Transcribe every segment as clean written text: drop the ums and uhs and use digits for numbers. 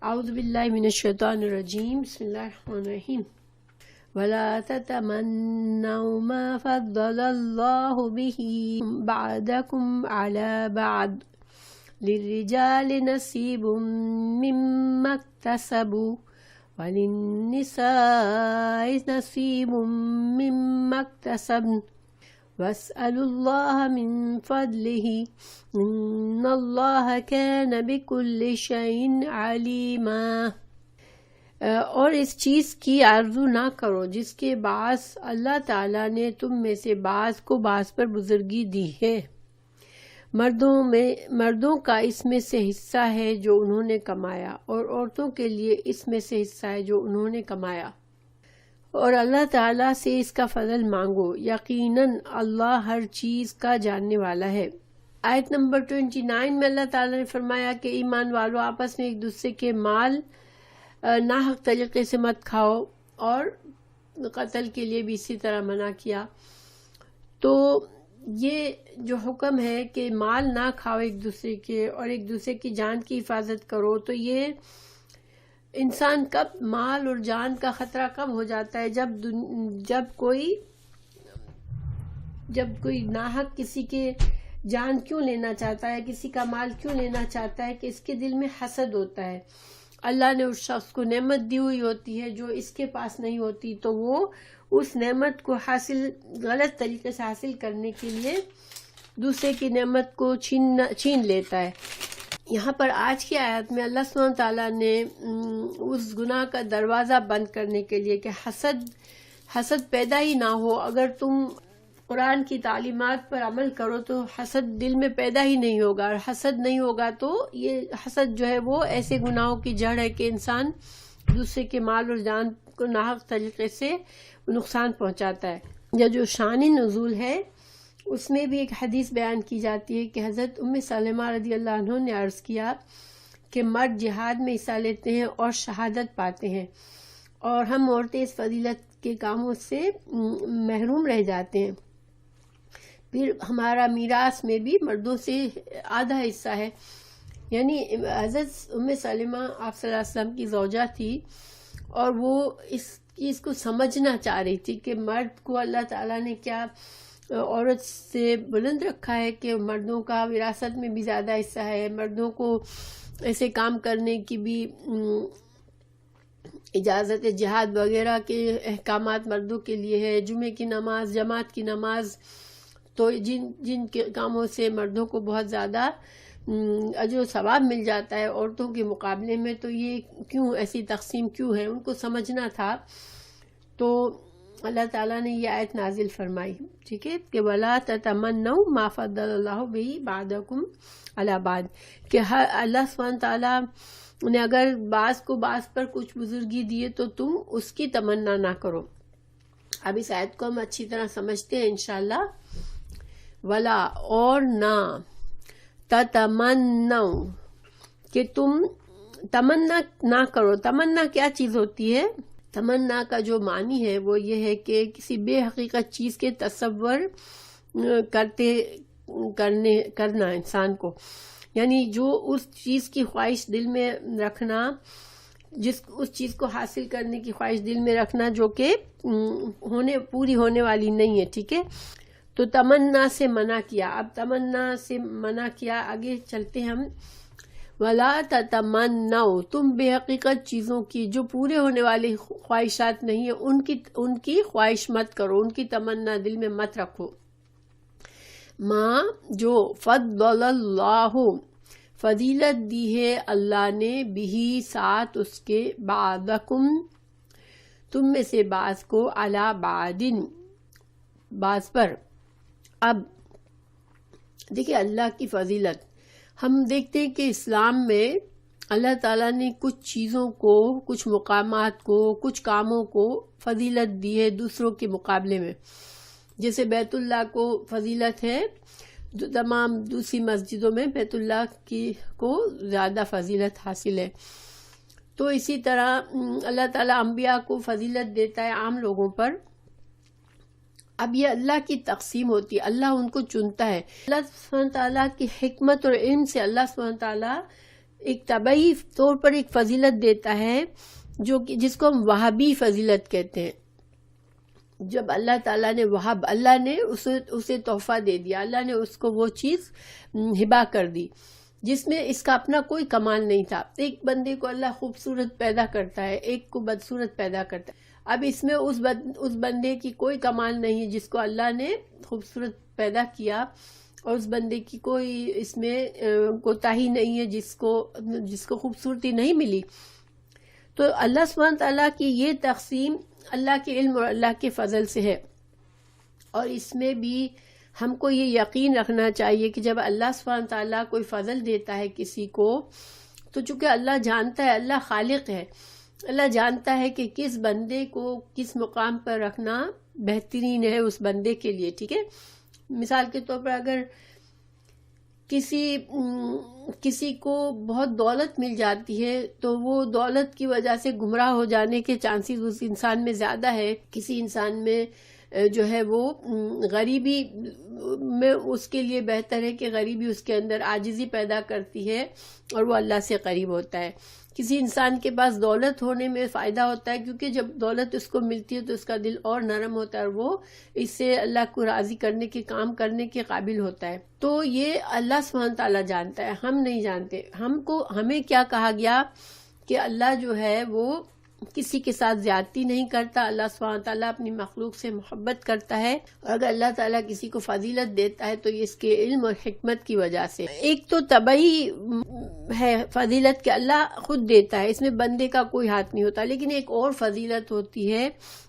اعوذ باللہ من الشیطان الرجیم، بسم اللہ الرحمن الرحیم۔ وَلَا تَتَمَنَّوْا مَا فَضَّلَ اللَّهُ بِهِ بَعْضَكُمْ عَلَى بَعْضٍ لِلرِّجَالِ نَصِيبٌ مِّمَّا اكْتَسَبُوا وَلِلنِّسَاءِ نَصِيبٌ مِّمَّا اكْتَسَبْنَ وَاسْأَلُوا اللَّهَ مِن فَضْلِهِ إِنَّ اللَّهَ كَانَ بِكُلِّ شَيْءٍ عَلِيمًا۔ اور اس چیز کی آرزو نہ کرو جس کے باعث اللہ تعالیٰ نے تم میں سے بعض کو بعض پر بزرگی دی ہے۔ مردوں کا اس میں سے حصہ ہے جو انہوں نے کمایا، اور عورتوں کے لیے اس میں سے حصہ ہے جو انہوں نے کمایا، اور اللہ تعالیٰ سے اس کا فضل مانگو، یقیناً اللہ ہر چیز کا جاننے والا ہے۔ آیت نمبر 29 میں اللہ تعالیٰ نے فرمایا کہ ایمان والو آپس میں ایک دوسرے کے مال ناحق طریقے سے مت کھاؤ، اور قتل کے لیے بھی اسی طرح منع کیا۔ تو یہ جو حکم ہے کہ مال نہ کھاؤ ایک دوسرے کے، اور ایک دوسرے کی جان کی حفاظت کرو، تو یہ انسان کب مال اور جان کا خطرہ کب ہو جاتا ہے؟ جب کوئی ناحق کسی کے جان کیوں لینا چاہتا ہے، کسی کا مال کیوں لینا چاہتا ہے؟ کہ اس کے دل میں حسد ہوتا ہے۔ اللہ نے اس شخص کو نعمت دی ہوئی ہوتی ہے جو اس کے پاس نہیں ہوتی، تو وہ اس نعمت کو غلط طریقے سے حاصل کرنے کے لیے دوسرے کی نعمت کو چھین لیتا ہے۔ یہاں پر آج کی آیت میں اللہ سبحانہ تعالیٰ نے اس گناہ کا دروازہ بند کرنے کے لیے کہ حسد پیدا ہی نہ ہو، اگر تم قرآن کی تعلیمات پر عمل کرو تو حسد دل میں پیدا ہی نہیں ہوگا، اور حسد نہیں ہوگا تو یہ حسد جو ہے وہ ایسے گناہوں کی جڑ ہے کہ انسان دوسرے کے مال اور جان کو ناحق طریقے سے نقصان پہنچاتا ہے۔ یا جو شان نزول ہے اس میں بھی ایک حدیث بیان کی جاتی ہے کہ حضرت ام سلمہ رضی اللہ عنہ نے عرض کیا کہ مرد جہاد میں حصہ لیتے ہیں اور شہادت پاتے ہیں، اور ہم عورتیں اس فضیلت کے کاموں سے محروم رہ جاتے ہیں۔ پھر ہمارا میراث میں بھی مردوں سے آدھا حصہ ہے۔ یعنی حضرت ام سلمہ آپ صلی اللہ علیہ وسلم کی زوجہ تھی، اور وہ اس چیز کو سمجھنا چاہ رہی تھی کہ مرد کو اللہ تعالیٰ نے کیا عورت سے بلند رکھا ہے کہ مردوں کا وراثت میں بھی زیادہ حصہ ہے، مردوں کو ایسے کام کرنے کی بھی اجازت ہے، جہاد وغیرہ کے احکامات مردوں کے لیے ہے، جمعے کی نماز، جماعت کی نماز، تو جن کے کاموں سے مردوں کو بہت زیادہ اجر و ثواب مل جاتا ہے عورتوں کے مقابلے میں، تو یہ کیوں ایسی تقسیم کیوں ہے، ان کو سمجھنا تھا۔ تو اللہ تعالیٰ نے یہ آیت نازل فرمائی، ٹھیک ہے، کہ وَلَا تَتَمَنَّوْا مَا فَضَّلَ اللَّهُ بِهِ بَعْضَكُمْ عَلَى بَعْضٍ، کہ اللہ سبحانہ تعالیٰ نے اگر بعض کو بعض پر کچھ بزرگی دیے تو تم اس کی تمنا نہ کرو۔ اب اس آیت کو ہم اچھی طرح سمجھتے ہیں انشاءاللہ۔ ولا، اور نہ، تتمنوا، کہ تم تمنا نہ کرو۔ تمنا کیا چیز ہوتی ہے؟ تمنا کا جو معنی ہے وہ یہ ہے کہ کسی بے حقیقت چیز کے تصور کرنا انسان کو، یعنی جو اس چیز کی خواہش دل میں رکھنا، اس چیز کو حاصل کرنے کی خواہش دل میں رکھنا جو کہ پوری ہونے والی نہیں ہے، ٹھیک ہے۔ تو تمنا سے منع کیا۔ اب تمنا سے منع کیا، آگے چلتے ہم۔ وَلَا تَتَمَنَّوْا، تم بے حقیقت چیزوں کی جو پورے ہونے والی خواہشات نہیں ہیں ان کی خواہش مت کرو، ان کی تمنا دل میں مت رکھو۔ ماں، جو فضل اللہ، فضیلت دی ہے اللہ نے، بھی، ساتھ اس کے، بعضکم، تم میں سے بعض کو، علی بعض، بعض پر۔ اب دیکھیں اللہ کی فضیلت، ہم دیکھتے ہیں کہ اسلام میں اللہ تعالیٰ نے کچھ چیزوں کو، کچھ مقامات کو، کچھ کاموں کو فضیلت دی ہے دوسروں کے مقابلے میں۔ جیسے بیت اللہ کو فضیلت ہے، تمام دوسری مسجدوں میں بیت اللہ کو زیادہ فضیلت حاصل ہے۔ تو اسی طرح اللہ تعالیٰ انبیاء کو فضیلت دیتا ہے عام لوگوں پر۔ اب یہ اللہ کی تقسیم ہوتی ہے، اللہ ان کو چنتا ہے۔ اللہ سبحانہ تعالیٰ کی حکمت اور علم سے اللہ سبحانہ تعالیٰ ایک طبعی طور پر ایک فضیلت دیتا ہے جس کو ہم وہابی فضیلت کہتے ہیں. جب اللہ تعالیٰ نے اللہ نے اسے تحفہ دے دیا، اللہ نے اس کو وہ چیز ہبا کر دی جس میں اس کا اپنا کوئی کمال نہیں تھا. ایک بندے کو اللہ خوبصورت پیدا کرتا ہے، ایک کو بدصورت پیدا کرتا ہے. اب اس میں اس بندے کی کوئی کمال نہیں ہے جس کو اللہ نے خوبصورت پیدا کیا، اور اس بندے کی کوئی اس میں کوتاہی نہیں ہے جس کو خوبصورتی نہیں ملی. تو اللہ سبحانہ تعالیٰ کی یہ تقسیم اللہ کے علم اور اللہ کے فضل سے ہے. اور اس میں بھی ہم کو یہ یقین رکھنا چاہیے کہ جب اللہ سبحانہ تعالیٰ کوئی فضل دیتا ہے کسی کو، تو چونکہ اللہ جانتا ہے، اللہ خالق ہے، اللہ جانتا ہے کہ کس بندے کو کس مقام پر رکھنا بہترین ہے اس بندے کے لیے. ٹھیک ہے، مثال کے طور پر اگر کسی کو بہت دولت مل جاتی ہے تو وہ دولت کی وجہ سے گمراہ ہو جانے کے چانسز اس انسان میں زیادہ ہے. کسی انسان میں جو ہے وہ غریبی میں اس کے لیے بہتر ہے کہ غریبی اس کے اندر عاجزی پیدا کرتی ہے اور وہ اللہ سے قریب ہوتا ہے. کسی انسان کے پاس دولت ہونے میں فائدہ ہوتا ہے کیونکہ جب دولت اس کو ملتی ہے تو اس کا دل اور نرم ہوتا ہے اور وہ اس سے اللہ کو راضی کرنے کے کام کرنے کے قابل ہوتا ہے. تو یہ اللہ سبحانہ تعالیٰ جانتا ہے، ہم نہیں جانتے. ہمیں کیا کہا گیا کہ اللہ جو ہے وہ کسی کے ساتھ زیادتی نہیں کرتا. اللہ سبحانہ تعالیٰ اپنی مخلوق سے محبت کرتا ہے، اور اگر اللہ تعالیٰ کسی کو فضیلت دیتا ہے تو یہ اس کے علم اور حکمت کی وجہ سے. ایک تو طبعی ہے فضیلت کہ اللہ خود دیتا ہے، اس میں بندے کا کوئی ہاتھ نہیں ہوتا. لیکن ایک اور فضیلت ہوتی ہے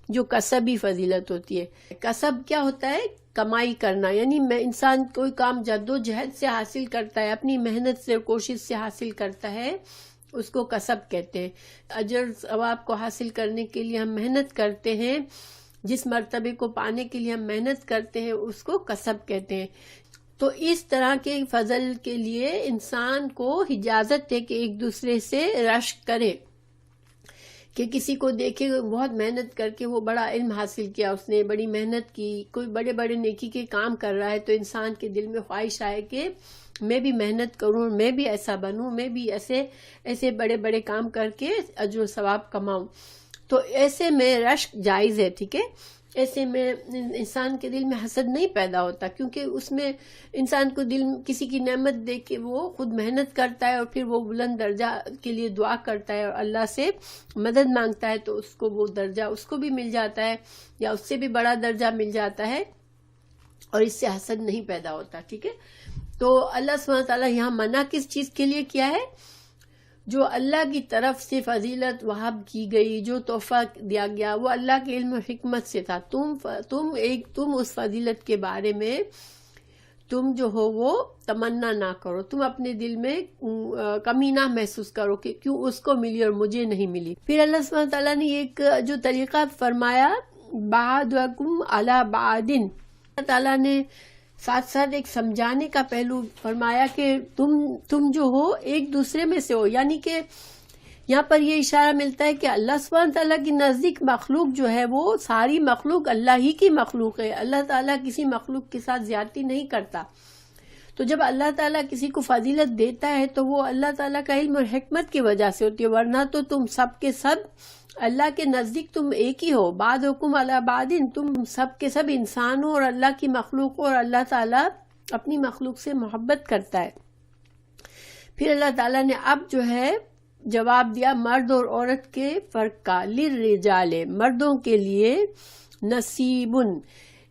جو کسبی فضیلت ہوتی ہے. کسب کیا ہوتا ہے؟ کمائی کرنا، یعنی انسان کوئی کام جدوجہد سے حاصل کرتا ہے، اپنی محنت سے کوشش سے حاصل کرتا ہے، اس کو کسب کہتے ہیں. اجر ثواب کو حاصل کرنے کے لیے ہم محنت کرتے ہیں، جس مرتبے کو پانے کے لیے ہم محنت کرتے ہیں اس کو کسب کہتے ہیں. تو اس طرح کے فضل کے لیے انسان کو اجازت ہے کہ ایک دوسرے سے رشک کرے، کہ کسی کو دیکھے بہت محنت کر کے وہ بڑا علم حاصل کیا، اس نے بڑی محنت کی، کوئی بڑے بڑے نیکی کے کام کر رہا ہے، تو انسان کے دل میں خواہش آئے کہ میں بھی محنت کروں، میں بھی ایسا بنوں، میں بھی ایسے بڑے بڑے کام کر کے اجر و ثواب کماؤں. تو ایسے میں رشک جائز ہے. ٹھیک ہے، ایسے میں انسان کے دل میں حسد نہیں پیدا ہوتا، کیونکہ اس میں انسان کو کسی کی نعمت دیکھ کے وہ خود محنت کرتا ہے اور پھر وہ بلند درجہ کے لیے دعا کرتا ہے اور اللہ سے مدد مانگتا ہے، تو اس کو وہ درجہ اس کو بھی مل جاتا ہے یا اس سے بھی بڑا درجہ مل جاتا ہے، اور اس سے حسد نہیں پیدا ہوتا. ٹھیک ہے، تو اللہ سبحانہ تعالیٰ یہاں منع کس چیز کے لیے کیا ہے؟ جو اللہ کی طرف سے فضیلت وہاب کی گئی، جو تحفہ دیا گیا، وہ اللہ کے علم و حکمت سے تھا. تم اس فضیلت کے بارے میں تم جو ہو وہ تمنا نہ کرو، تم اپنے دل میں کمی نہ محسوس کرو کہ کیوں اس کو ملی اور مجھے نہیں ملی. پھر اللہ سبحانہ تعالیٰ نے ایک جو طریقہ فرمایا، بعضکم علی بعض، اللہ تعالیٰ نے ساتھ ساتھ ایک سمجھانے کا پہلو فرمایا کہ تم جو ہو ایک دوسرے میں سے ہو. یعنی کہ یہاں پر یہ اشارہ ملتا ہے کہ اللہ سبحانہ تعالیٰ کی نزدیک مخلوق جو ہے وہ ساری مخلوق اللہ ہی کی مخلوق ہے. اللہ تعالیٰ کسی مخلوق کے ساتھ زیادتی نہیں کرتا. تو جب اللہ تعالیٰ کسی کو فضیلت دیتا ہے تو وہ اللہ تعالیٰ کا علم اور حکمت کی وجہ سے ہوتی ہے، ورنہ تو تم سب کے سب اللہ کے نزدیک تم ایک ہی ہو. بعضکم علی بعض، تم سب کے سب انسان ہو اور اللہ کی مخلوق ہو، اور اللہ تعالیٰ اپنی مخلوق سے محبت کرتا ہے. پھر اللہ تعالیٰ نے اب جو ہے جواب دیا مرد اور عورت کے فرق کا. للرجال، مردوں کے لیے نصیبن،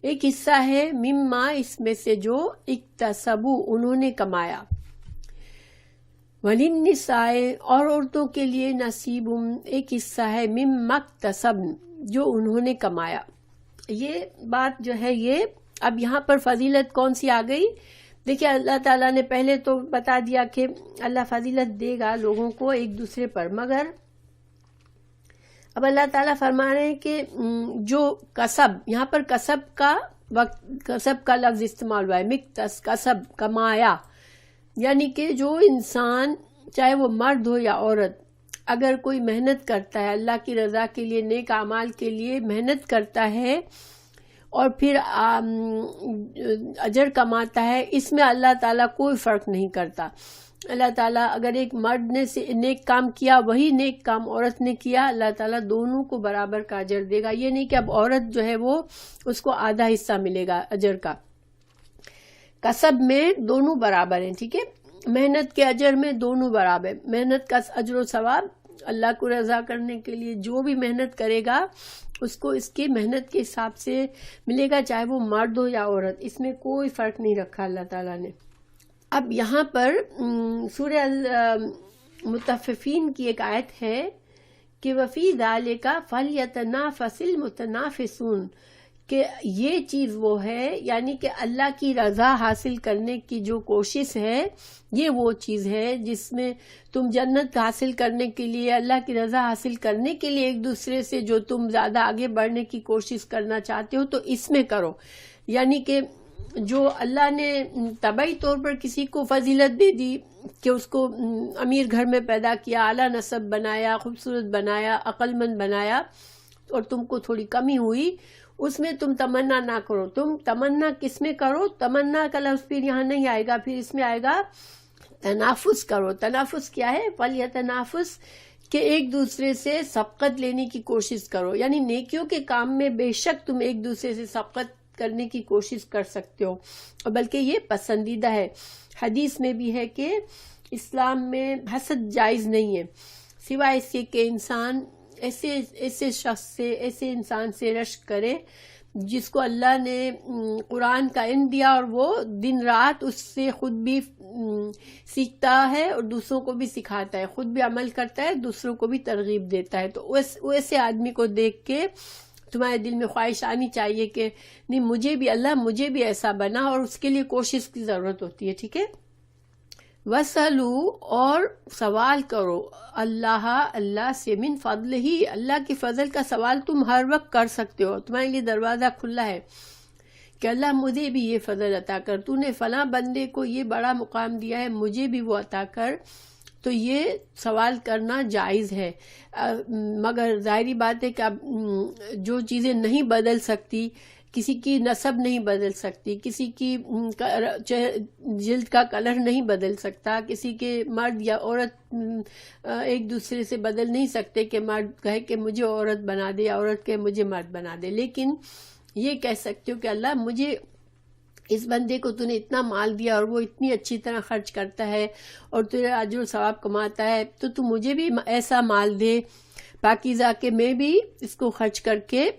ایک حصہ ہے، مما، اس میں سے جو اکتسبوا، انہوں نے کمایا. وللنساء، اور عورتوں کے لیے نصیب، ایک حصہ ہے، مما اکتسبن، جو انہوں نے کمایا. یہ بات جو ہے یہ اب یہاں پر فضیلت کون سی آ گئی؟ دیکھیں اللہ تعالیٰ نے پہلے تو بتا دیا کہ اللہ فضیلت دے گا لوگوں کو ایک دوسرے پر، مگر اب اللہ تعالیٰ فرما رہے ہیں کہ جو کسب، یہاں پر کسب کا لفظ استعمال ہوا ہے، مکتس، کسب، کمایا. یعنی کہ جو انسان چاہے وہ مرد ہو یا عورت، اگر کوئی محنت کرتا ہے اللہ کی رضا کے لیے، نیک اعمال کے لیے محنت کرتا ہے اور پھر اجر کماتا ہے، اس میں اللہ تعالیٰ کوئی فرق نہیں کرتا. اللہ تعالیٰ اگر ایک مرد نے نیک کام کیا وہی نیک کام عورت نے کیا، اللہ تعالیٰ دونوں کو برابر کا اجر دے گا. یہ نہیں کہ اب عورت جو ہے وہ اس کو آدھا حصہ ملے گا اجر کا. کسب میں دونوں برابر ہیں، ٹھیک ہے، محنت کے اجر میں دونوں برابر. محنت کا اجر و ثواب اللہ کو رضا کرنے کے لیے جو بھی محنت کرے گا اس کو اس کی محنت کے حساب سے ملے گا، چاہے وہ مرد ہو یا عورت. اس میں کوئی فرق نہیں رکھا اللہ تعالیٰ نے. اب یہاں پر سورہ مطففین کی ایک آیت ہے کہ وفی ذالک فلیتنافس المتنافسون، کہ یہ چیز وہ ہے، یعنی کہ اللہ کی رضا حاصل کرنے کی جو کوشش ہے یہ وہ چیز ہے جس میں تم جنت حاصل کرنے کے لیے، اللہ کی رضا حاصل کرنے کے لیے ایک دوسرے سے جو تم زیادہ آگے بڑھنے کی کوشش کرنا چاہتے ہو تو اس میں کرو. یعنی کہ جو اللہ نے طبعی طور پر کسی کو فضیلت دے دی کہ اس کو امیر گھر میں پیدا کیا، اعلیٰ نسب بنایا، خوبصورت بنایا، عقل مند بنایا، اور تم کو تھوڑی کمی ہوئی، اس میں تم تمنا نہ کرو. تم تمنا کس میں کرو؟ تمنا کا لفظ پھر یہاں نہیں آئے گا، پھر اس میں آئے گا تنافس کرو. تنافس کیا ہے؟ فلیتنافس، کہ ایک دوسرے سے سبقت لینے کی کوشش کرو. یعنی نیکیوں کے کام میں بے شک تم ایک دوسرے سے سبقت کرنے کی کوشش کر سکتے ہو، اور بلکہ یہ پسندیدہ ہے. حدیث میں بھی ہے کہ اسلام میں حسد جائز نہیں ہے، سوائے اس کے کہ انسان ایسے شخص سے، ایسے انسان سے رشک کرے جس کو اللہ نے قرآن کا علم دیا اور وہ دن رات اس سے خود بھی سیکھتا ہے اور دوسروں کو بھی سکھاتا ہے، خود بھی عمل کرتا ہے، دوسروں کو بھی ترغیب دیتا ہے. تو ویسے آدمی کو دیکھ کے تمہارے دل میں خواہش آنی چاہیے کہ نہیں مجھے بھی اللہ مجھے بھی ایسا بنا، اور اس کے لیے کوشش کی ضرورت ہوتی ہے. ٹھیک ہے. وَسَلُوا، اور سوال کرو اللہ سے، من فضل ہی، اللہ کی فضل کا سوال تم ہر وقت کر سکتے ہو، تمہارے لیے دروازہ کھلا ہے کہ اللہ مجھے بھی یہ فضل عطا کر، تو نے فلاں بندے کو یہ بڑا مقام دیا ہے مجھے بھی وہ عطا کر. تو یہ سوال کرنا جائز ہے، مگر ظاہری بات ہے کہ اب جو چیزیں نہیں بدل سکتی، کسی کی نسب نہیں بدل سکتی، کسی کی جلد کا کلر نہیں بدل سکتا، کسی کے مرد یا عورت ایک دوسرے سے بدل نہیں سکتے کہ مرد کہے کہ مجھے عورت بنا دے یا عورت کہے مجھے مرد بنا دے. لیکن یہ کہہ سکتے ہو کہ اللہ مجھے اس بندے کو تو نے اتنا مال دیا اور وہ اتنی اچھی طرح خرچ کرتا ہے اور تیرا اجر و ثواب کماتا ہے، تو مجھے بھی ایسا مال دے پاکیزہ کہ میں بھی اس کو خرچ کر کے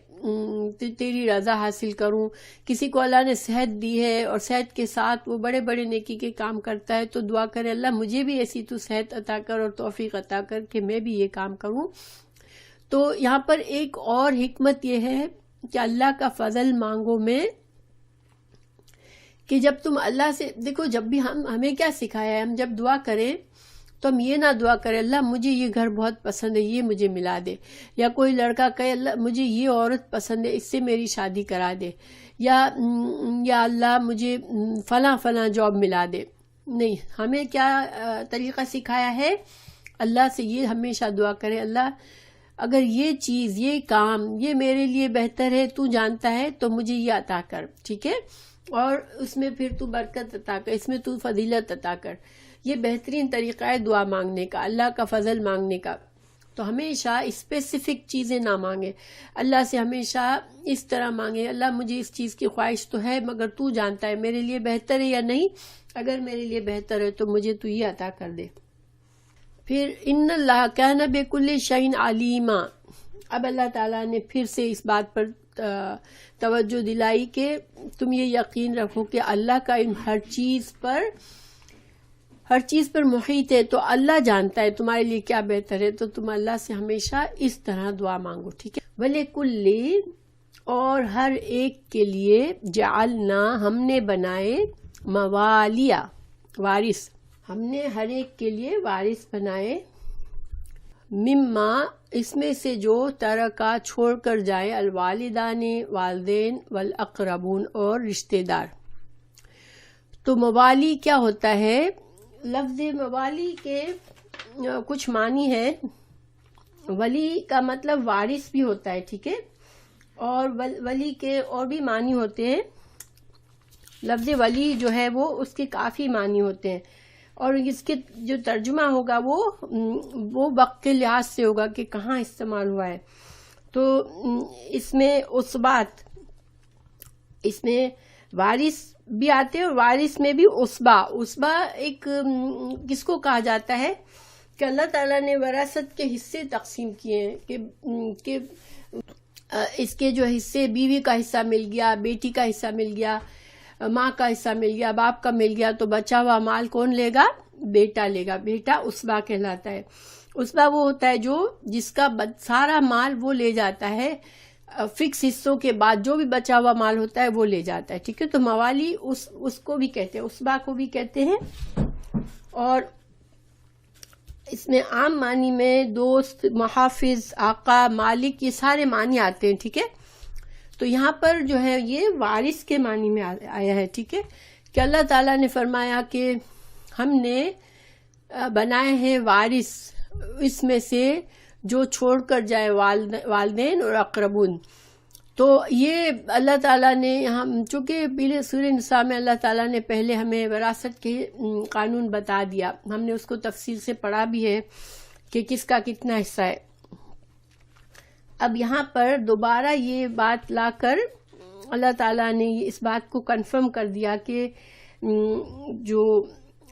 تیری رضا حاصل کروں. کسی کو اللہ نے صحت دی ہے اور صحت کے ساتھ وہ بڑے بڑے نیکی کے کام کرتا ہے تو دعا کرے اللہ مجھے بھی ایسی تو صحت عطا کر اور توفیق عطا کر کہ میں بھی یہ کام کروں. تو یہاں پر ایک اور حکمت یہ ہے کہ اللہ کا فضل مانگو میں، کہ جب تم اللہ سے دیکھو، جب بھی ہمیں کیا سکھایا ہے، ہم جب دعا کریں تو ہم یہ نہ دعا کریں اللہ مجھے یہ گھر بہت پسند ہے یہ مجھے ملا دے، یا کوئی لڑکا کہے اللہ مجھے یہ عورت پسند ہے اس سے میری شادی کرا دے، یا اللہ مجھے فلاں جاب ملا دے. نہیں، ہمیں کیا طریقہ سکھایا ہے؟ اللہ سے یہ ہمیشہ دعا کرے اللہ اگر یہ چیز، یہ کام، یہ میرے لیے بہتر ہے، تو جانتا ہے تو مجھے یہ عطا کر. ٹھیک ہے. اور اس میں پھر تو برکت عطا کر، اس میں تو فضیلت عطا کر. یہ بہترین طریقہ ہے دعا مانگنے کا، اللہ کا فضل مانگنے کا. تو ہمیشہ اسپیسیفک چیزیں نہ مانگے، اللہ سے ہمیشہ اس طرح مانگے اللہ مجھے اس چیز کی خواہش تو ہے مگر تو جانتا ہے میرے لیے بہتر ہے یا نہیں، اگر میرے لیے بہتر ہے تو مجھے تو یہ عطا کر دے. پھر ان اللہ کان بکل شیء علیما. اب اللہ تعالیٰ نے پھر سے اس بات پر توجہ دلائی کہ تم یہ یقین رکھو کہ اللہ کا علم ہر چیز پر محیط ہے، تو اللہ جانتا ہے تمہارے لیے کیا بہتر ہے. تو تم اللہ سے ہمیشہ اس طرح دعا مانگو. ٹھیک ہے. وَلِكُلِّ، اور ہر ایک کے لیے، جعلنا، ہم نے بنائے، موالیا، وارث، ہم نے ہر ایک کے لیے وارث بنائے، مما، اس میں سے جو ترکا، چھوڑ کر جائے، الوالدان، والدین، والاقربون، اور رشتہ دار. تو موالی کیا ہوتا ہے؟ لفظ موالی کے کچھ معنی ہے. ولی کا مطلب وارث بھی ہوتا ہے. ٹھیک ہے. اور ولی کے اور بھی معنی ہوتے ہیں. لفظ ولی جو ہے وہ اس کے کافی معنی ہوتے ہیں. اور اس کے جو ترجمہ ہوگا وہ وقت کے لحاظ سے ہوگا کہ کہاں استعمال ہوا ہے. تو اس میں عصبات، اس میں وارث بھی آتے ہیں، اور وارث میں بھی عصبہ ایک کس کو کہا جاتا ہے کہ اللہ تعالیٰ نے وراثت کے حصے تقسیم کیے ہیں کہ اس کے جو حصے، بیوی کا حصہ مل گیا، بیٹی کا حصہ مل گیا، ماں کا حصہ مل گیا، باپ کا مل گیا، تو بچا ہوا مال کون لے گا؟ بیٹا لے گا. بیٹا عصبہ کہلاتا ہے. عصبہ وہ ہوتا ہے جس کا سارا مال وہ لے جاتا ہے، فکس حصوں کے بعد جو بھی بچا ہوا مال ہوتا ہے وہ لے جاتا ہے. ٹھیک ہے، تو موالی اس کو بھی کہتے ہیں، عصبہ کو بھی کہتے ہیں. اور اس میں عام معنی میں دوست، محافظ، آقا، مالک، یہ سارے معنی آتے ہیں. ٹھیک ہے، تو یہاں پر جو ہے یہ وارث کے معنی میں آیا ہے. ٹھیک ہے، کہ اللہ تعالیٰ نے فرمایا کہ ہم نے بنائے ہیں وارث اس میں سے جو چھوڑ کر جائے والدین اور اقربون. تو یہ اللہ تعالیٰ نے یہاں، چونکہ پہلے سورہ نساء میں اللہ تعالیٰ نے پہلے ہمیں وراثت کے قانون بتا دیا، ہم نے اس کو تفصیل سے پڑھا بھی ہے کہ کس کا کتنا حصہ ہے. اب یہاں پر دوبارہ یہ بات لا کر اللہ تعالیٰ نے اس بات کو کنفرم کر دیا کہ جو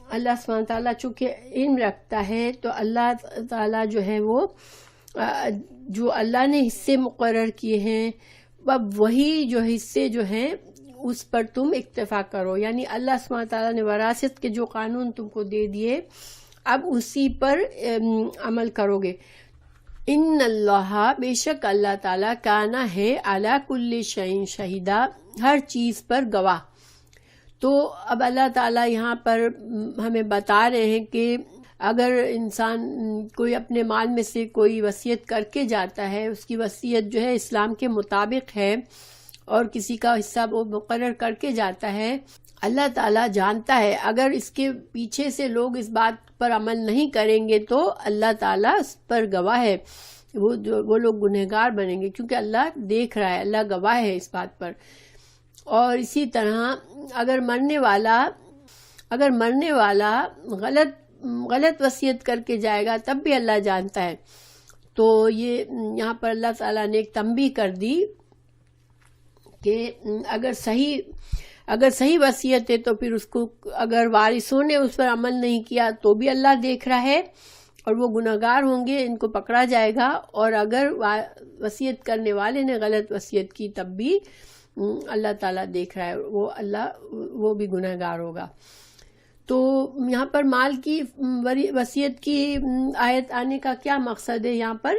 اللہ سبحانہ تعالیٰ چونکہ علم رکھتا ہے، تو اللہ تعالیٰ جو ہے وہ جو اللہ نے حصے مقرر کیے ہیں، اب وہی جو حصے جو ہیں اس پر تم اکتفا کرو. یعنی اللہ سبحانہ تعالیٰ نے وراثت کے جو قانون تم کو دے دیے، اب اسی پر عمل کرو گے. ان اللہ، بے شک اللہ تعالیٰ، کانا ہے علی کل شیء شہیدا، ہر چیز پر گواہ. تو اب اللہ تعالیٰ یہاں پر ہمیں بتا رہے ہیں کہ اگر انسان کوئی اپنے مال میں سے کوئی وصیت کر کے جاتا ہے، اس کی وصیت جو ہے اسلام کے مطابق ہے، اور کسی کا حصہ وہ مقرر کر کے جاتا ہے، اللہ تعالیٰ جانتا ہے اگر اس کے پیچھے سے لوگ اس بات پر عمل نہیں کریں گے تو اللہ تعالیٰ اس پر گواہ ہے، وہ لوگ گنہگار بنیں گے، کیونکہ اللہ دیکھ رہا ہے، اللہ گواہ ہے اس بات پر. اور اسی طرح اگر مرنے والا غلط وصیت کر کے جائے گا تب بھی اللہ جانتا ہے. تو یہ یہاں پر اللہ تعالیٰ نے ایک تنبیہ کر دی کہ اگر صحیح وصیت ہے تو پھر اس کو اگر وارثوں نے اس پر عمل نہیں کیا تو بھی اللہ دیکھ رہا ہے، اور وہ گنہگار ہوں گے، ان کو پکڑا جائے گا. اور اگر وصیت کرنے والے نے غلط وصیت کی تب بھی اللہ تعالیٰ دیکھ رہا ہے، وہ بھی گنہگار ہوگا. تو یہاں پر مال کی وصیت کی آیت آنے کا کیا مقصد ہے؟ یہاں پر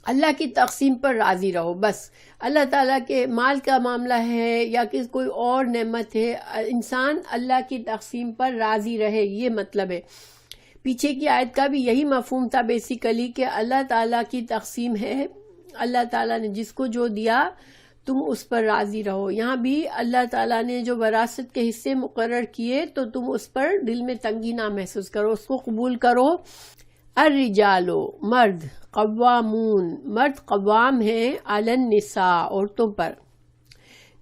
اللہ کی تقسیم پر راضی رہو، بس. اللہ تعالیٰ کے مال کا معاملہ ہے یا کہ کوئی اور نعمت ہے، انسان اللہ کی تقسیم پر راضی رہے، یہ مطلب ہے. پیچھے کی آیت کا بھی یہی مفہوم تھا بیسیکلی، کہ اللہ تعالیٰ کی تقسیم ہے، اللہ تعالیٰ نے جس کو جو دیا تم اس پر راضی رہو. یہاں بھی اللہ تعالیٰ نے جو وراثت کے حصے مقرر کیے تو تم اس پر دل میں تنگی نہ محسوس کرو، اس کو قبول کرو. الرجال، مرد، قوامون، مرد قوام ہیں، علی النساء، عورتوں پر،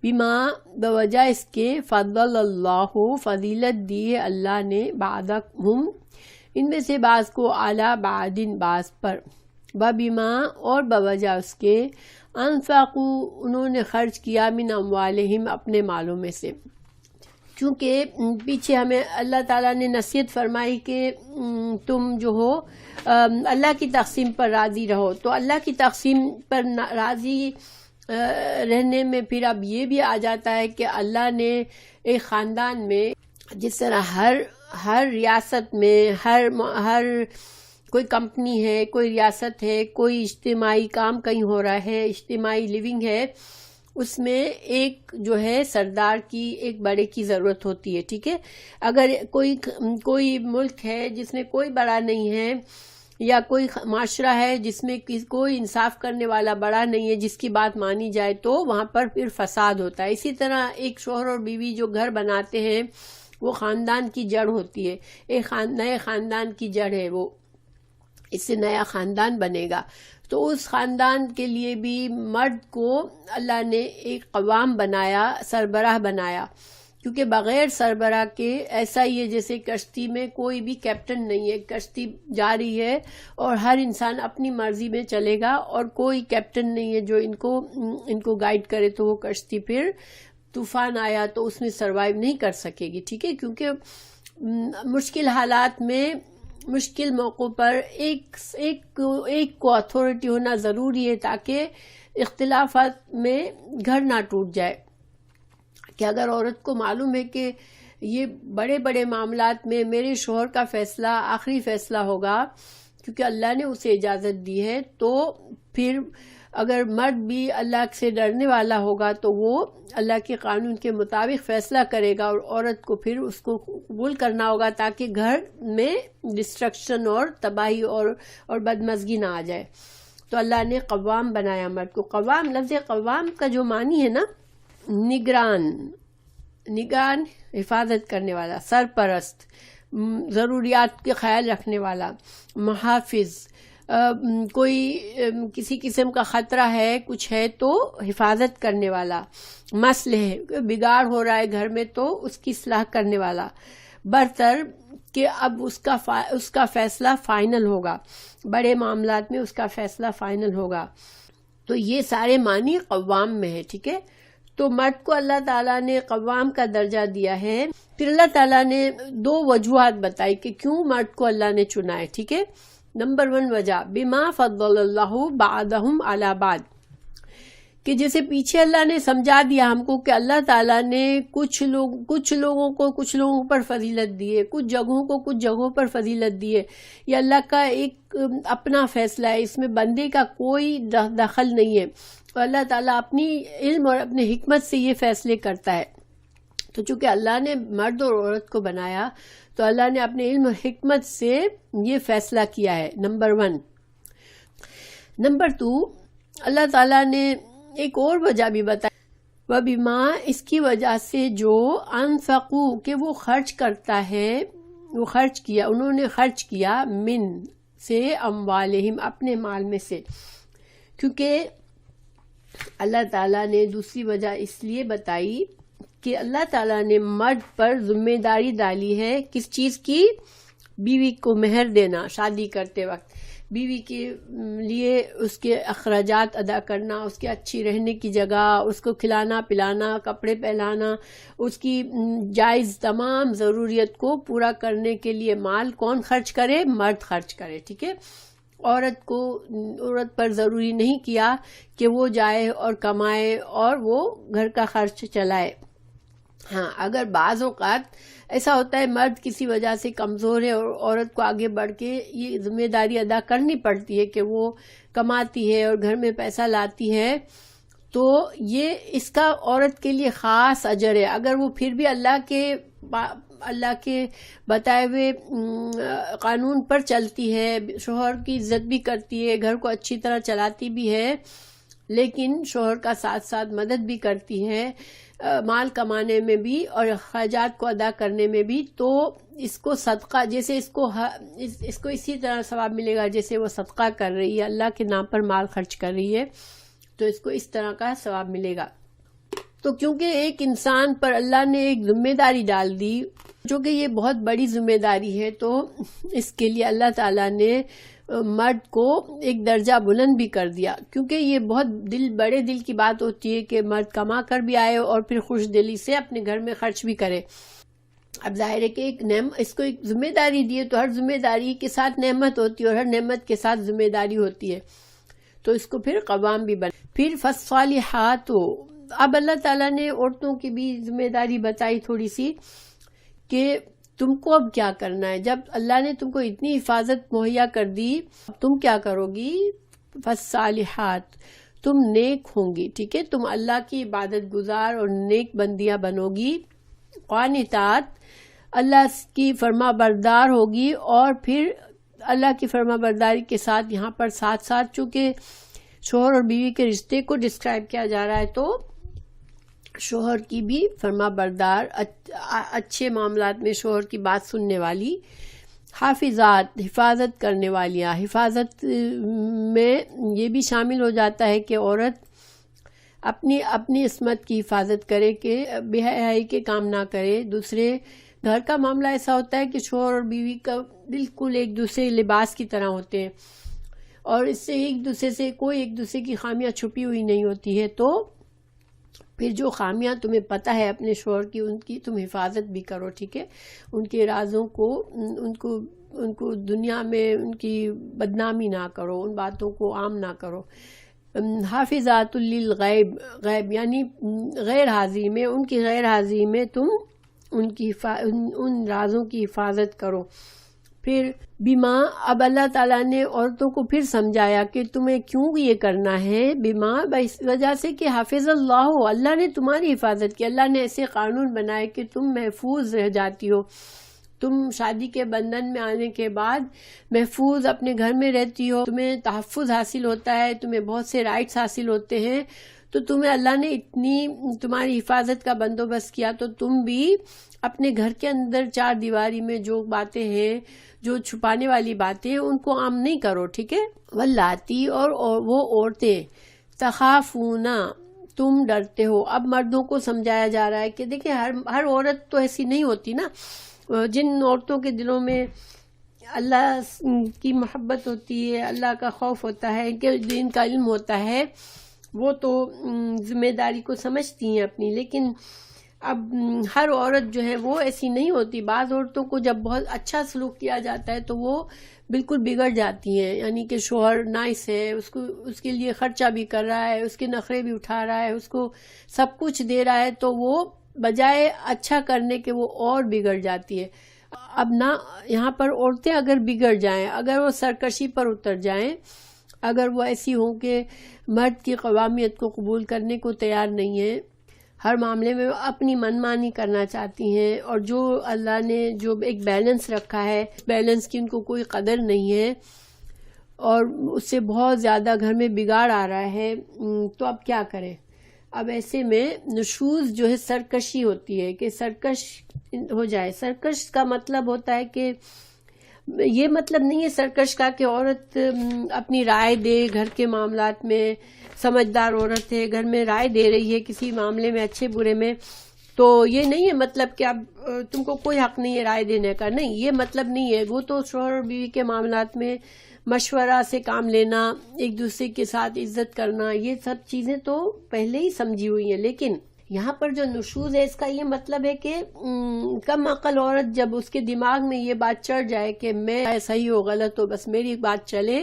بما، بوجہ اس کے، فضل اللہ، فضیلت دی ہے اللہ نے، بعضہم، ان میں سے بعض کو، علی بعض، بعض پر، وبما، اور بوجہ اس کے، انفقوا، انہوں نے خرچ کیا، من اموالہم، اپنے مالوں میں سے. کیونکہ پیچھے ہمیں اللہ تعالیٰ نے نصیحت فرمائی کہ تم جو ہو اللہ کی تقسیم پر راضی رہو. تو اللہ کی تقسیم پر راضی رہنے میں پھر اب یہ بھی آ جاتا ہے کہ اللہ نے ایک خاندان میں، جس طرح ہر ریاست میں ہر کوئی کمپنی ہے، کوئی ریاست ہے، کوئی اجتماعی کام کہیں ہو رہا ہے، اجتماعی لیونگ ہے، اس میں ایک جو ہے سردار کی، ایک بڑے کی ضرورت ہوتی ہے. ٹھیک ہے، اگر کوئی ملک ہے جس میں کوئی بڑا نہیں ہے، یا کوئی معاشرہ ہے جس میں کوئی انصاف کرنے والا بڑا نہیں ہے جس کی بات مانی جائے، تو وہاں پر پھر فساد ہوتا ہے. اسی طرح ایک شوہر اور بیوی جو گھر بناتے ہیں وہ خاندان کی جڑ ہوتی ہے، ایک نئے خاندان کی جڑ ہے، وہ اس سے نیا خاندان بنے گا. تو اس خاندان کے لیے بھی مرد کو اللہ نے ایک قوام بنایا، سربراہ بنایا، کیونکہ بغیر سربراہ کے ایسا ہی ہے جیسے کشتی میں کوئی بھی کیپٹن نہیں ہے، کشتی جا رہی ہے اور ہر انسان اپنی مرضی میں چلے گا اور کوئی کیپٹن نہیں ہے جو ان کو گائیڈ کرے، تو وہ کشتی پھر طوفان آیا تو اس میں سروائیو نہیں کر سکے گی، ٹھیک ہے؟ کیونکہ مشکل حالات میں، مشکل موقعوں پر ایک کو اتھارٹی ہونا ضروری ہے تاکہ اختلافات میں گھر نہ ٹوٹ جائے. کہ اگر عورت کو معلوم ہے کہ یہ بڑے بڑے معاملات میں میرے شوہر کا فیصلہ آخری فیصلہ ہوگا کیونکہ اللہ نے اسے اجازت دی ہے، تو پھر اگر مرد بھی اللہ سے ڈرنے والا ہوگا تو وہ اللہ کے قانون کے مطابق فیصلہ کرے گا، اور عورت کو پھر اس کو قبول کرنا ہوگا تاکہ گھر میں ڈسٹرکشن اور تباہی اور بدمزگی نہ آ جائے. تو اللہ نے قوام بنایا مرد کو. قوام، لفظ قوام کا جو معنی ہے نا، نگران حفاظت کرنے والا، سرپرست، ضروریات کے خیال رکھنے والا، محافظ، کوئی کسی قسم کا خطرہ ہے، کچھ ہے تو حفاظت کرنے والا، مسئلہ بگاڑ ہو رہا ہے گھر میں تو اس کی اصلاح کرنے والا، برتر کہ اب اس کا فیصلہ فائنل ہوگا، بڑے معاملات میں اس کا فیصلہ فائنل ہوگا. تو یہ سارے معنی قوام میں ہے، ٹھیک ہے؟ تو مرد کو اللہ تعالیٰ نے قوام کا درجہ دیا ہے. پھر اللہ تعالیٰ نے 2 وجوہات بتائی کہ کیوں مرد کو اللہ نے چنا ہے، ٹھیک ہے؟ نمبر 1 وجہ، بما فضل اللہ بعضهم علی بعض، کہ جیسے پیچھے اللہ نے سمجھا دیا ہم کو کہ اللہ تعالیٰ نے کچھ لوگوں پر فضیلت دی ہے، کچھ جگہوں پر فضیلت دی ہے. یہ اللہ کا ایک اپنا فیصلہ ہے، اس میں بندے کا کوئی دخل نہیں ہے، اور اللہ تعالیٰ اپنی علم اور اپنے حکمت سے یہ فیصلے کرتا ہے. تو چونکہ اللہ نے مرد اور عورت کو بنایا تو اللہ نے اپنے علم اور حکمت سے یہ فیصلہ کیا ہے، نمبر 1. نمبر 2، اللہ تعالیٰ نے ایک اور وجہ بھی بتائی، وَبِمَا، اس کی وجہ سے جو انفقوا، کہ وہ خرچ کرتا ہے، انہوں نے خرچ کیا، من سے، اموالہم، اپنے مال میں سے. کیونکہ اللہ تعالیٰ نے دوسری وجہ اس لیے بتائی کہ اللہ تعالیٰ نے مرد پر ذمہ داری ڈالی ہے کس چیز کی؟ بیوی کو مہر دینا، شادی کرتے وقت بیوی کے لیے اس کے اخراجات ادا کرنا، اس کے اچھی رہنے کی جگہ، اس کو کھلانا پلانا، کپڑے پہنانا، اس کی جائز تمام ضروریت کو پورا کرنے کے لیے مال کون خرچ کرے؟ مرد خرچ کرے، ٹھیک ہے؟ عورت پر ضروری نہیں کیا کہ وہ جائے اور کمائے اور وہ گھر کا خرچ چلائے. ہاں، اگر بعض اوقات ایسا ہوتا ہے مرد کسی وجہ سے کمزور ہے اور عورت کو آگے بڑھ کے یہ ذمہ داری ادا کرنی پڑتی ہے کہ وہ کماتی ہے اور گھر میں پیسہ لاتی ہے، تو یہ اس کا عورت کے لیے خاص اجر ہے. اگر وہ پھر بھی اللہ کے بتائے ہوئے قانون پر چلتی ہے، شوہر کی عزت بھی کرتی ہے، گھر کو اچھی طرح چلاتی بھی ہے، لیکن شوہر کا ساتھ ساتھ مدد بھی کرتی ہے مال کمانے میں بھی اور اخراجات کو ادا کرنے میں بھی، تو اس کو صدقہ، جیسے اس کو اسی طرح ثواب ملے گا جیسے وہ صدقہ کر رہی ہے، اللہ کے نام پر مال خرچ کر رہی ہے، تو اس کو اس طرح کا ثواب ملے گا. تو کیونکہ ایک انسان پر اللہ نے ایک ذمہ داری ڈال دی جو کہ یہ بہت بڑی ذمہ داری ہے، تو اس کے لیے اللہ تعالیٰ نے مرد کو ایک درجہ بلند بھی کر دیا. کیونکہ یہ بہت بڑے دل کی بات ہوتی ہے کہ مرد کما کر بھی آئے اور پھر خوش دلی سے اپنے گھر میں خرچ بھی کرے. اب ظاہر ہے کہ اس کو ایک ذمہ داری دی ہے تو ہر ذمہ داری کے ساتھ نعمت ہوتی ہے اور ہر نعمت کے ساتھ ذمہ داری ہوتی ہے، تو اس کو پھر قوام بھی بنا. پھر فالصالحات، اب اللہ تعالیٰ نے عورتوں کی بھی ذمہ داری بتائی تھوڑی سی کہ تم کو اب کیا کرنا ہے. جب اللہ نے تم کو اتنی حفاظت مہیا کر دی، تم کیا کرو گی؟ فالصالحات، تم نیک ہوں گی، ٹھیک ہے؟ تم اللہ کی عبادت گزار اور نیک بندیاں بنو گی. قانتات، اللہ کی فرما بردار ہوگی. اور پھر اللہ کی فرما برداری کے ساتھ یہاں پر ساتھ چونکہ شوہر اور بیوی کے رشتے کو ڈسکرائب کیا جا رہا ہے، تو شوہر کی بھی فرما بردار، اچھے معاملات میں شوہر کی بات سننے والی. حافظات، حفاظت کرنے والیاں. حفاظت میں یہ بھی شامل ہو جاتا ہے کہ عورت اپنی عصمت کی حفاظت کرے کہ بے حیائی کے کام نہ کرے. دوسرے گھر کا معاملہ ایسا ہوتا ہے کہ شوہر اور بیوی کا بالکل ایک دوسرے لباس کی طرح ہوتے ہیں اور اس سے ایک دوسرے کی خامیاں چھپی ہوئی نہیں ہوتی ہے. تو پھر جو خامیاں تمہیں پتہ ہے اپنے شوہر کی ان کی تم حفاظت بھی کرو, ٹھیک ہے. ان کے رازوں کو ان کو دنیا میں ان کی بدنامی نہ کرو, ان باتوں کو عام نہ کرو. حافظات للغیب یعنی غیر حاضری میں, ان کی غیر حاضری میں تم ان رازوں کی حفاظت کرو. پھر بیما, اب اللہ تعالیٰ نے عورتوں کو پھر سمجھایا کہ تمہیں کیوں یہ کرنا ہے. بیما اس وجہ سے کہ حافظ اللہ نے تمہاری حفاظت کی. اللہ نے ایسے قانون بنائے کہ تم محفوظ رہ جاتی ہو. تم شادی کے بندھن میں آنے کے بعد محفوظ اپنے گھر میں رہتی ہو, تمہیں تحفظ حاصل ہوتا ہے, تمہیں بہت سے رائٹس حاصل ہوتے ہیں. تو تمہیں اللہ نے اتنی تمہاری حفاظت کا بندوبست کیا, تو تم بھی اپنے گھر کے اندر چار دیواری میں جو باتیں ہیں, جو چھپانے والی باتیں ہیں, ان کو عام نہیں کرو, ٹھیک ہے. واللاتی اور وہ عورتیں تخافون تم ڈرتے ہو. اب مردوں کو سمجھایا جا رہا ہے کہ دیکھیں ہر عورت تو ایسی نہیں ہوتی نا. جن عورتوں کے دلوں میں اللہ کی محبت ہوتی ہے, اللہ کا خوف ہوتا ہے, ان کے دین کا علم ہوتا ہے, وہ تو ذمہ داری کو سمجھتی ہیں اپنی. لیکن اب ہر عورت جو ہے وہ ایسی نہیں ہوتی. بعض عورتوں کو جب بہت اچھا سلوک کیا جاتا ہے تو وہ بالکل بگڑ جاتی ہیں. یعنی کہ شوہر نائس ہے, اس کے لیے خرچہ بھی کر رہا ہے, اس کے نخرے بھی اٹھا رہا ہے, اس کو سب کچھ دے رہا ہے, تو وہ بجائے اچھا کرنے کے وہ اور بگڑ جاتی ہے. اب نہ یہاں پر عورتیں اگر بگڑ جائیں, اگر وہ سرکشی پر اتر جائیں, اگر وہ ایسی ہوں کہ مرد کی قوامیت کو قبول کرنے کو تیار نہیں ہے, ہر معاملے میں اپنی منمانی کرنا چاہتی ہیں, اور جو اللہ نے جو ایک بیلنس رکھا ہے, بیلنس کی ان کو کوئی قدر نہیں ہے, اور اس سے بہت زیادہ گھر میں بگاڑ آ رہا ہے, تو اب کیا کریں. اب ایسے میں نشوز جو ہے سرکشی ہوتی ہے کہ سرکش ہو جائے. سرکش کا مطلب ہوتا ہے کہ یہ مطلب نہیں ہے سرکش کا کہ عورت اپنی رائے دے گھر کے معاملات میں, سمجھدار عورت ہے, گھر میں رائے دے رہی ہے کسی معاملے میں اچھے برے میں, تو یہ نہیں ہے مطلب کہ اب تم کو کوئی حق نہیں ہے رائے دینے کا. نہیں, یہ مطلب نہیں ہے. وہ تو شوہر اور بیوی کے معاملات میں مشورہ سے کام لینا, ایک دوسرے کے ساتھ عزت کرنا, یہ سب چیزیں تو پہلے ہی سمجھی ہوئی ہیں. لیکن یہاں پر جو نشوز ہے اس کا یہ مطلب ہے کہ کم عقل عورت جب اس کے دماغ میں یہ بات چڑھ جائے کہ میں صحیح ہو غلط ہو, بس میری بات چلے,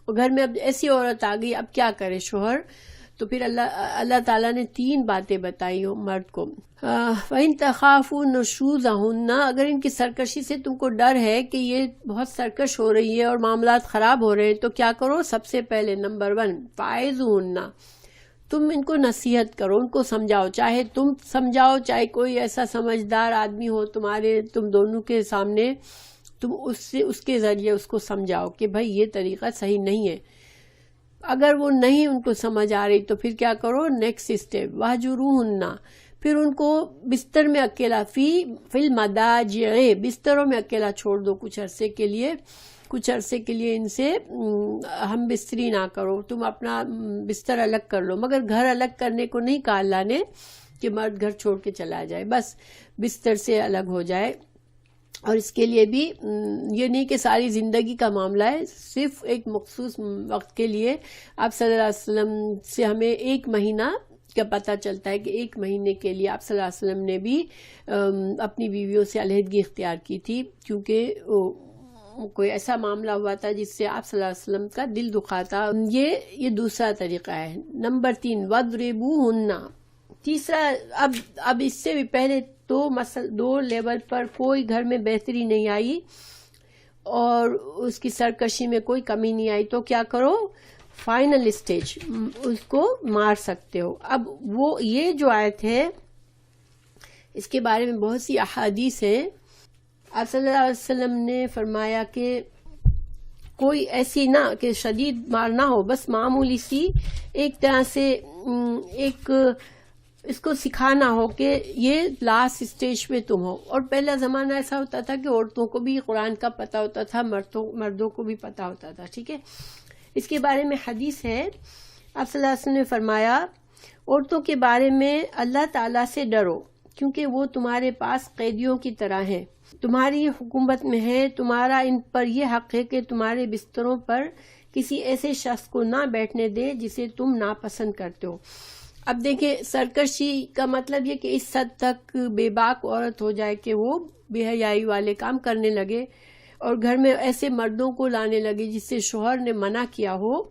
اور گھر میں اب ایسی عورت آ گئی, اب کیا کرے شوہر. تو پھر اللہ تعالیٰ نے 3 باتیں بتائی ہو مرد کو. وَإِن تَخَافُوا نُشُوزَهُنَّ, اگر ان کی سرکشی سے تم کو ڈر ہے کہ یہ بہت سرکش ہو رہی ہے اور معاملات خراب ہو رہے ہیں, تو کیا کرو. سب سے پہلے نمبر 1 فَاعِظُوهُنَّ, تم ان کو نصیحت کرو, ان کو سمجھاؤ. چاہے تم سمجھاؤ, چاہے کوئی ایسا سمجھدار آدمی ہو تم دونوں کے سامنے, تم اس کے ذریعے اس کو سمجھاؤ کہ بھائی یہ طریقہ صحیح نہیں ہے. اگر وہ نہیں ان کو سمجھ آ رہی تو پھر کیا کرو. نیکسٹ اسٹیپ وَاهْجُرُوهُنَّ, پھر ان کو بستر میں اکیلا, فی المضاجع, بستروں میں اکیلا چھوڑ دو کچھ عرصے کے لیے ان سے ہم بستری نہ کرو, تم اپنا بستر الگ کر لو. مگر گھر الگ کرنے کو نہیں کہا اللہ نے کہ مرد گھر چھوڑ کے چلا جائے, بس بستر سے الگ ہو جائے. اور اس کے لیے بھی یہ نہیں کہ ساری زندگی کا معاملہ ہے, صرف ایک مخصوص وقت کے لیے. آپ صلی اللہ علیہ وسلم سے ہمیں 1 مہینہ کا پتہ چلتا ہے کہ 1 مہینے کے لیے آپ صلی اللہ علیہ وسلم نے بھی اپنی بیویوں سے علیحدگی اختیار کی تھی, کیونکہ کوئی ایسا معاملہ ہوا تھا جس سے آپ صلی اللہ علیہ وسلم کا دل دکھا تھا. یہ دوسرا طریقہ ہے. نمبر 3 وَاضْرِبُوهُنَّ, تیسرا. اب اس سے بھی پہلے 2 لیول پر کوئی گھر میں بہتری نہیں آئی اور اس کی سرکشی میں کوئی کمی نہیں آئی, تو کیا کرو. فائنل اسٹیج, اس کو مار سکتے ہو. اب وہ یہ جو آیت ہے اس کے بارے میں بہت سی احادیث ہیں. آپ صلی اللہ علیہ وسلم نے فرمایا کہ کوئی ایسی نہ کہ شدید مار نہ ہو, بس معمولی سی ایک طرح سے ایک اس کو سکھانا ہو کہ یہ لاسٹ اسٹیج پہ تم ہو. اور پہلا زمانہ ایسا ہوتا تھا کہ عورتوں کو بھی قرآن کا پتہ ہوتا تھا, مردوں کو بھی پتہ ہوتا تھا, ٹھیک ہے. اس کے بارے میں حدیث ہے, آپ صلی اللہ علیہ وسلم نے فرمایا عورتوں کے بارے میں اللہ تعالیٰ سے ڈرو، کیونکہ وہ تمہارے پاس قیدیوں کی طرح ہیں، تمہاری حکومت میں ہے، تمہارا ان پر یہ حق ہے کہ تمہارے بستروں پر کسی ایسے شخص کو نہ بیٹھنے دے جسے تم ناپسند کرتے ہو۔ اب دیکھیں، سرکشی کا مطلب یہ کہ اس حد تک بے باک عورت ہو جائے کہ وہ بے حیائی والے کام کرنے لگے اور گھر میں ایسے مردوں کو لانے لگے جس سے شوہر نے منع کیا ہو،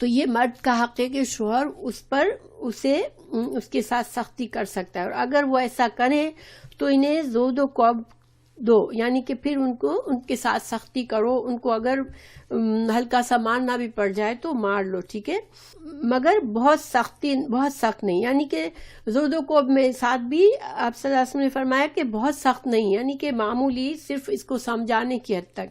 تو یہ مرد کا حق ہے کہ شوہر اس کے ساتھ سختی کر سکتا ہے، اور اگر وہ ایسا کرے تو انہیں زود و کوب دو، یعنی کہ پھر ان کے ساتھ سختی کرو، ان کو اگر ہلکا سا مارنا بھی پڑ جائے تو مار لو، ٹھیک ہے، مگر بہت سخت نہیں، یعنی کہ زود و کوب میں ساتھ بھی آپ صلی اللہ علیہ وسلم نے فرمایا کہ بہت سخت نہیں، یعنی کہ معمولی، صرف اس کو سمجھانے کی حد تک۔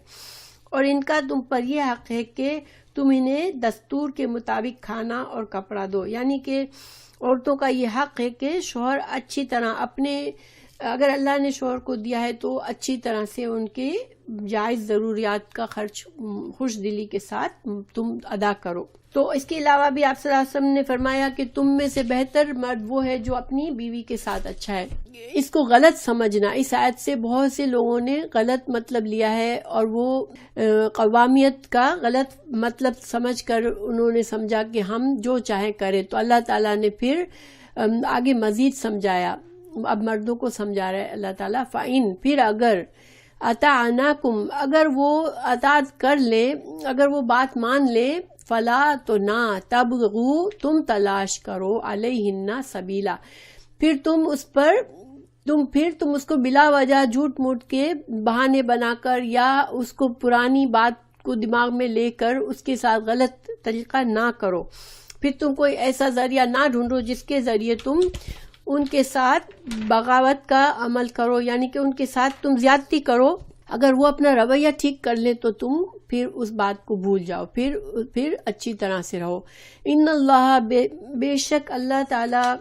اور ان کا تم پر یہ حق ہے کہ تم انہیں دستور کے مطابق کھانا اور کپڑا دو، یعنی کہ عورتوں کا یہ حق ہے کہ شوہر اچھی طرح اگر اللہ نے شوہر کو دیا ہے تو اچھی طرح سے ان کے جائز ضروریات کا خرچ خوش دلی کے ساتھ تم ادا کرو۔ تو اس کے علاوہ بھی آپ صلی اللہ علیہ وسلم نے فرمایا کہ تم میں سے بہتر مرد وہ ہے جو اپنی بیوی کے ساتھ اچھا ہے۔ اس کو غلط سمجھنا، اس آیت سے بہت سے لوگوں نے غلط مطلب لیا ہے، اور وہ قوامیت کا غلط مطلب سمجھ کر انہوں نے سمجھا کہ ہم جو چاہیں کریں، تو اللہ تعالیٰ نے پھر آگے مزید سمجھایا، اب مردوں کو سمجھا رہا ہے اللہ تعالیٰ، فَإِن، پھر اگر اطعناکم، اگر وہ اطاعت کر لے، اگر وہ بات مان لے، فلا، تو نہ، تبغوا، تم تلاش کرو، علیہن سبیلا، پھر تم اس کو بلا وجہ جھوٹ موٹ کے بہانے بنا کر یا اس کو پرانی بات کو دماغ میں لے کر اس کے ساتھ غلط طریقہ نہ کرو، پھر تم کوئی ایسا ذریعہ نہ ڈھونڈو جس کے ذریعے تم ان کے ساتھ بغاوت کا عمل کرو، یعنی کہ ان کے ساتھ تم زیادتی کرو۔ اگر وہ اپنا رویہ ٹھیک کر لیں تو تم پھر اس بات کو بھول جاؤ، پھر اچھی طرح سے رہو۔ ان اللہ، بے شک اللہ تعالیٰ،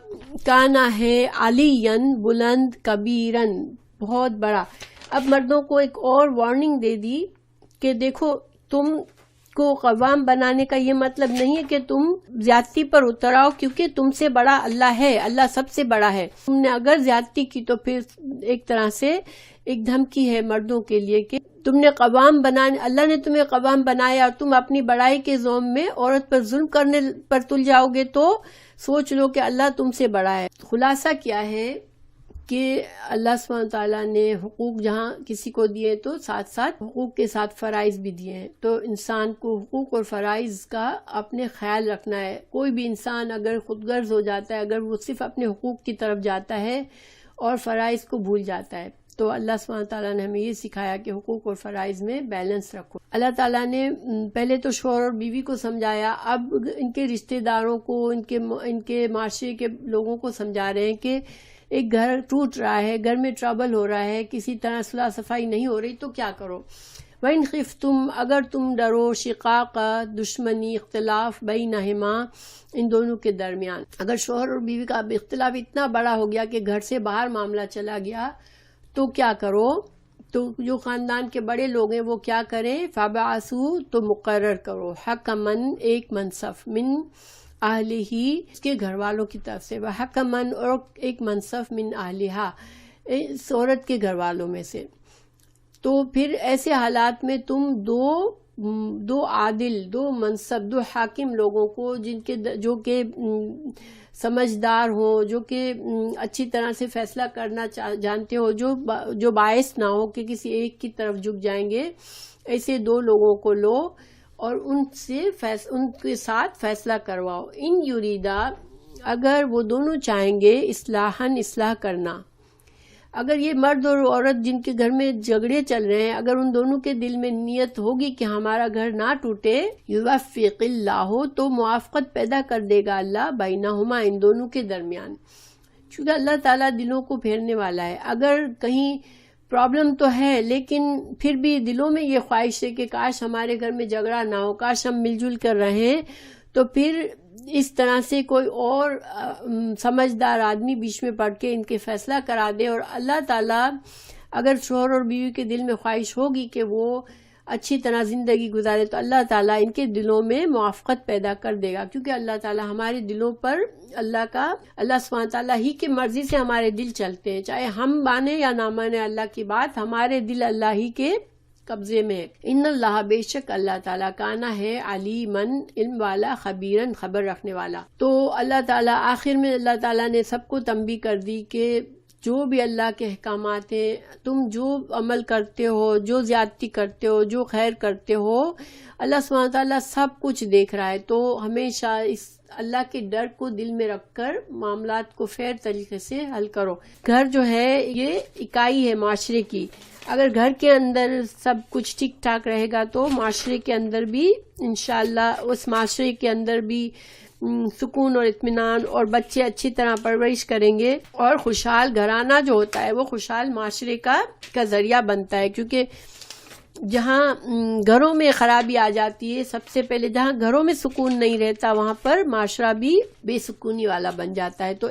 کانا ہے، علیاً، بلند، کبیراً، بہت بڑا۔ اب مردوں کو ایک اور وارننگ دے دی کہ دیکھو، تم کو قوام بنانے کا یہ مطلب نہیں ہے کہ تم زیادتی پر اتر آؤ، کیونکہ تم سے بڑا اللہ ہے، اللہ سب سے بڑا ہے۔ تم نے اگر زیادتی کی تو پھر ایک طرح سے ایک دھمکی ہے مردوں کے لیے کہ تم نے اللہ نے تمہیں قوام بنایا اور تم اپنی بڑائی کے زوم میں عورت پر ظلم کرنے پر تل جاؤ گے تو سوچ لو کہ اللہ تم سے بڑا ہے۔ خلاصہ کیا ہے کہ اللہ سبحانہ تعالیٰ نے حقوق جہاں کسی کو دیے تو ساتھ ساتھ حقوق کے ساتھ فرائض بھی دیے ہیں، تو انسان کو حقوق اور فرائض کا اپنے خیال رکھنا ہے۔ کوئی بھی انسان اگر خود غرض ہو جاتا ہے، اگر وہ صرف اپنے حقوق کی طرف جاتا ہے اور فرائض کو بھول جاتا ہے، تو اللہ سبحانہ تعالیٰ نے ہمیں یہ سکھایا کہ حقوق اور فرائض میں بیلنس رکھو۔ اللہ تعالیٰ نے پہلے تو شوہر اور بیوی کو سمجھایا، اب ان کے رشتہ داروں کو، ان کے معاشرے کے لوگوں کو سمجھا رہے ہیں کہ ایک گھر ٹوٹ رہا ہے، گھر میں ٹربل ہو رہا ہے، کسی طرح صلاح صفائی نہیں ہو رہی، تو کیا کرو؟ وَإِنْ خِفْتُمْ، اگر تم ڈرو، شقاق، دشمنی، اختلاف، بینہما، ان دونوں کے درمیان، اگر شوہر اور بیوی کا اب اختلاف اتنا بڑا ہو گیا کہ گھر سے باہر معاملہ چلا گیا، تو کیا کرو؟ تو جو خاندان کے بڑے لوگ ہیں وہ کیا کریں؟ فَبَعَثُوا، تو مقرر کرو، حَكَمًا، ایک منصف، من اہلِ ہی، اس کے گھر والوں کی طرف سے، وَحَكَمًا، اور ایک منصف، من اہلہا، اس عورت کے گھر والوں میں سے۔ تو پھر ایسے حالات میں تم دو عادل، دو منصب، دو حاکم لوگوں کو، جو کہ سمجھدار ہو، جو کہ اچھی طرح سے فیصلہ کرنا جانتے ہو، جو باعث نہ ہو کہ کسی ایک کی طرف جھک جائیں گے، ایسے دو لوگوں کو لو اور ان کے ساتھ فیصلہ کرواؤ۔ ان یریدا، اگر وہ دونوں چاہیں گے، اصلاح کرنا، اگر یہ مرد اور عورت جن کے گھر میں جھگڑے چل رہے ہیں، اگر ان دونوں کے دل میں نیت ہوگی کہ ہمارا گھر نہ ٹوٹے، یوفق اللہ، تو موافقت پیدا کر دے گا اللہ، بینہما، ان دونوں کے درمیان، چونکہ اللہ تعالیٰ دلوں کو پھیرنے والا ہے۔ اگر کہیں پرابلم تو ہے لیکن پھر بھی دلوں میں یہ خواہش ہے کہ کاش ہمارے گھر میں جھگڑا نہ ہو، کاش ہم مل جل کر رہیں، تو پھر اس طرح سے کوئی اور سمجھدار آدمی بیچ میں پڑھ کے ان کے فیصلہ کرا دے۔ اور اللہ تعالیٰ اگر شوہر اور بیوی کے دل میں خواہش ہوگی کہ وہ اچھی طرح زندگی گزارے تو اللہ تعالیٰ ان کے دلوں میں موافقت پیدا کر دے گا، کیونکہ اللہ تعالیٰ ہمارے دلوں پر اللہ سبحانہ تعالیٰ ہی کی مرضی سے ہمارے دل چلتے ہیں، چاہے ہم مانیں یا نہ مانیں اللہ کی بات، ہمارے دل اللہ ہی کے قبضے میں ہے۔ ان اللہ، بے شک اللہ تعالیٰ، کانا ہے علیمن، علم والا، خبیرن، خبر رکھنے والا۔ تو اللہ تعالیٰ آخر میں اللہ تعالیٰ نے سب کو تنبیہ کر دی کہ جو بھی اللہ کے احکامات ہیں، تم جو عمل کرتے ہو، جو زیادتی کرتے ہو، جو خیر کرتے ہو، اللہ سبحانہ تعالیٰ سب کچھ دیکھ رہا ہے۔ تو ہمیشہ اس اللہ کے ڈر کو دل میں رکھ کر معاملات کو فیئر طریقے سے حل کرو۔ گھر جو ہے یہ اکائی ہے معاشرے کی، اگر گھر کے اندر سب کچھ ٹھیک ٹھاک رہے گا تو معاشرے کے اندر بھی انشاءاللہ اس معاشرے کے اندر بھی سکون اور اطمینان، اور بچے اچھی طرح پرورش کریں گے، اور خوشحال گھرانہ جو ہوتا ہے وہ خوشحال معاشرے کا ذریعہ بنتا ہے، کیونکہ جہاں گھروں میں خرابی آ جاتی ہے، سب سے پہلے جہاں گھروں میں سکون نہیں رہتا وہاں پر معاشرہ بھی بے سکونی والا بن جاتا ہے۔ تو